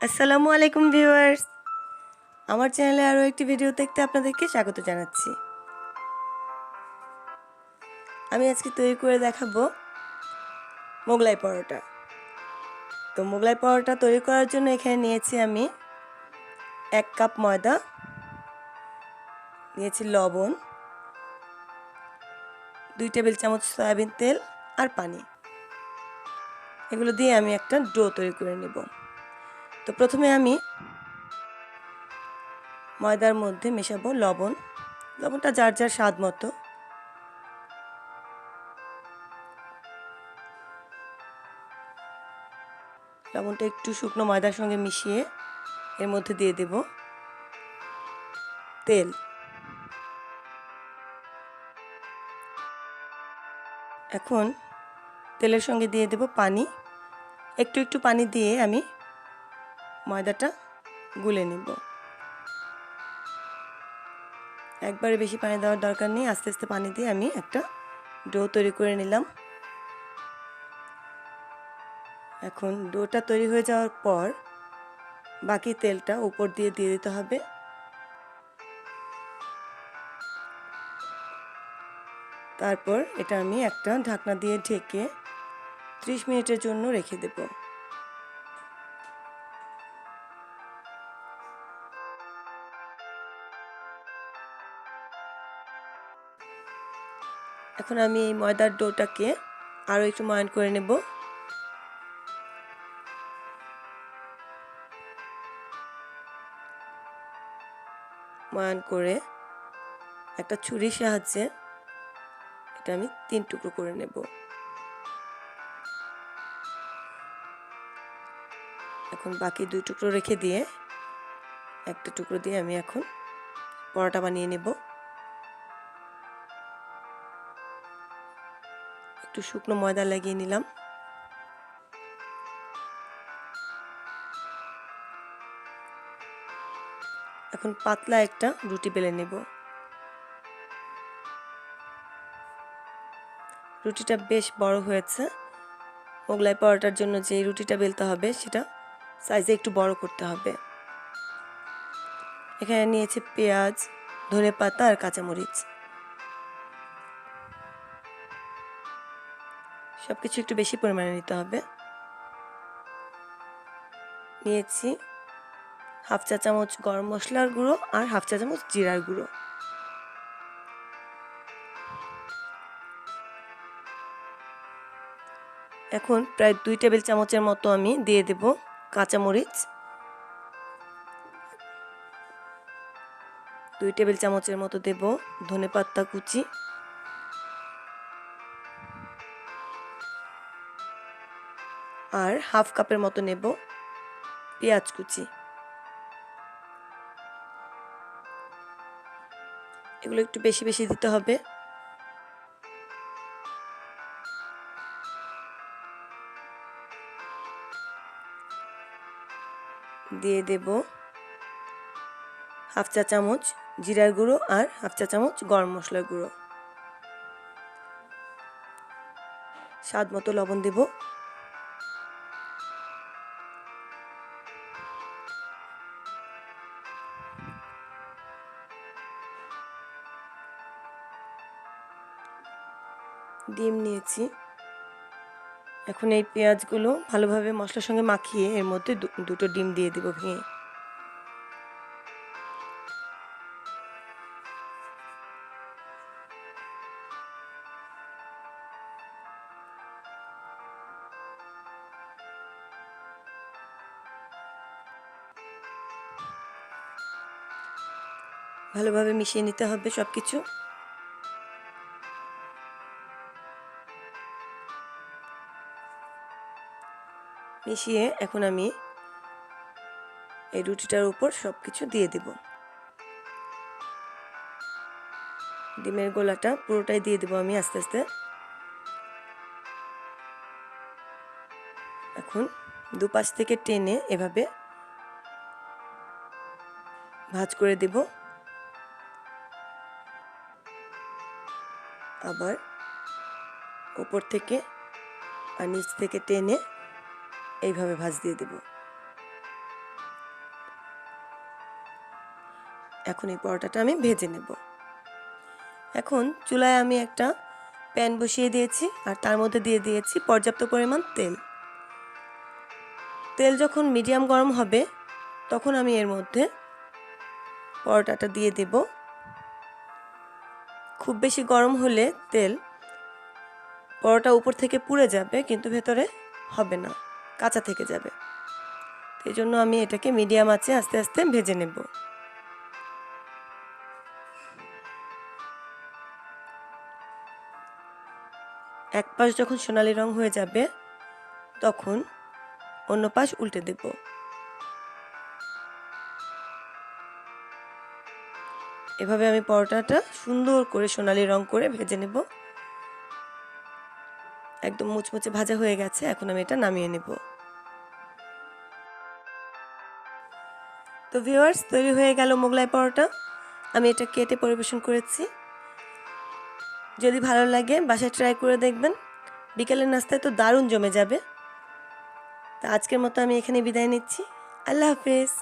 আসসালামু আলাইকুম ভিউয়ার্স, আমার চ্যানেলে আরও একটি ভিডিও দেখতে আপনাদেরকে স্বাগত জানাচ্ছি। আমি আজকে তৈরি করে দেখাবো মোগলাই পরোটা। তো মোগলাই পরোটা তৈরি করার জন্য এখানে নিয়েছি আমি 1 কাপ ময়দা, নিয়েছি লবণ, 2 টেবিল চামচ সয়াবিন তেল আর পানি। এগুলো দিয়ে আমি একটা ডো তৈরি করে নেব। তো প্রথমে আমি ময়দার মধ্যে মেশাবো লবণটা যার যার স্বাদ মতো। লবণটা একটু শুকনো ময়দার সঙ্গে মিশিয়ে এর মধ্যে দিয়ে দেব তেল। এখন তেলের সঙ্গে দিয়ে দেব পানি। একটু একটু পানি দিয়ে আমি ময়দাটা গুলে নিব। একবারে বেশি পানি দেওয়ার দরকার নেই, আস্তে আস্তে পানি দিয়ে আমি একটা ডো তৈরি করে নিলাম। এখন ডোটা তৈরি হয়ে যাওয়ার পর বাকি তেলটা উপর দিয়ে দিতে হবে। তারপর এটা আমি একটা ঢাকনা দিয়ে ঢেকে 30 মিনিটের জন্য রেখে দেব। এখন আমি এই ময়দার ডোটাকে আরও একটু ময়ান করে নেব। ময়ান করে একটা ছুরির সাহায্যে এটা আমি 3 টুকরো করে নেব। এখন বাকি 2 টুকরো রেখে দিয়ে একটা টুকরো দিয়ে আমি এখন পরোটা বানিয়ে নেব। একটু শুকনো ময়দা লাগিয়ে নিলাম। এখন পাতলা একটা রুটি বেলে নেব। রুটিটা বেশ বড় হয়েছে। মোগলাই পরোটার জন্য যে রুটিটা বেলতে হবে সেটা সাইজে একটু বড় করতে হবে। এখানে নিয়েছি পেঁয়াজ, ধনেপাতা আর কাঁচামরিচ। সবকিছু একটু বেশি পরিমাণে নিতে হবে। নিয়েছি হাফ চা চামচ গরম মশলার গুঁড়ো আর হাফ চা চামচ জিরার গুঁড়ো। এখন প্রায় 2 টেবিল চামচের মতো আমি দিয়ে দেব কাঁচামরিচ। 2 টেবিল চামচের মতো দেব ধনেপাতা কুচি, আর হাফ কাপের মতো নেব পেঁয়াজ কুচি। এগুলো একটু বেশি বেশি দিতে হবে। দিয়ে দেব হাফ চা চামচ জিরার গুঁড়ো আর হাফ চা চামচ গরম মশলার গুঁড়ো। স্বাদ মতো লবণ দেব। ডিম নিয়েছি। এখন এই পেঁয়াজগুলো ভালোভাবে মশলার সঙ্গে মাখিয়ে এর মধ্যে দুটো ডিম দিয়ে দেব ভেঙে। ভালোভাবে মিশিয়ে নিতে হবে সবকিছু। মিশিয়ে এখন আমি এই রুটিটার উপর সবকিছু দিয়ে দেব। ডিমের গোলাটা পুরোটাই দিয়ে দেব আমি আস্তে আস্তে। এখন দুপাশ থেকে টেনে এভাবে ভাঁজ করে দেব। আবার উপর থেকে আর নিচ থেকে টেনে এইভাবে ভাঁজ দিয়ে দেব। এখন এই পরোটাটা আমি ভেজে নেব। এখন চুলায় আমি একটা প্যান বসিয়ে দিয়েছি আর তার মধ্যে দিয়ে দিয়েছি পর্যাপ্ত পরিমাণ তেল। তেল যখন মিডিয়াম গরম হবে তখন আমি এর মধ্যে পরোটাটা দিয়ে দেব। খুব বেশি গরম হলে তেল পরোটা উপর থেকে পুড়ে যাবে, কিন্তু ভেতরে হবে না, কাঁচা থেকে যাবে। এই জন্য আমি এটাকে মিডিয়াম আঁচে আস্তে আস্তে ভেজে নেব। এক পাশ যখন সোনালি রং হয়ে যাবে তখন অন্য পাশ উল্টে দেব। এভাবে আমি পরোটাটা সুন্দর করে সোনালি রং করে ভেজে নেব। একদম মুচমুচে ভাজা হয়ে গেছে, এখন আমি এটা নামিয়ে নেব। তো ভিউয়ার্স, তৈরি হয়ে গেল মোগলাই পরোটা। আমি এটা কেটে পরিবেশন করেছি। যদি ভালো লাগে বাসায় ট্রাই করে দেখবেন, বিকেলের নাস্তায় তো দারুণ জমে যাবে। তো আজকের মতো আমি এখানে বিদায় নিচ্ছি। আল্লাহ হাফেজ।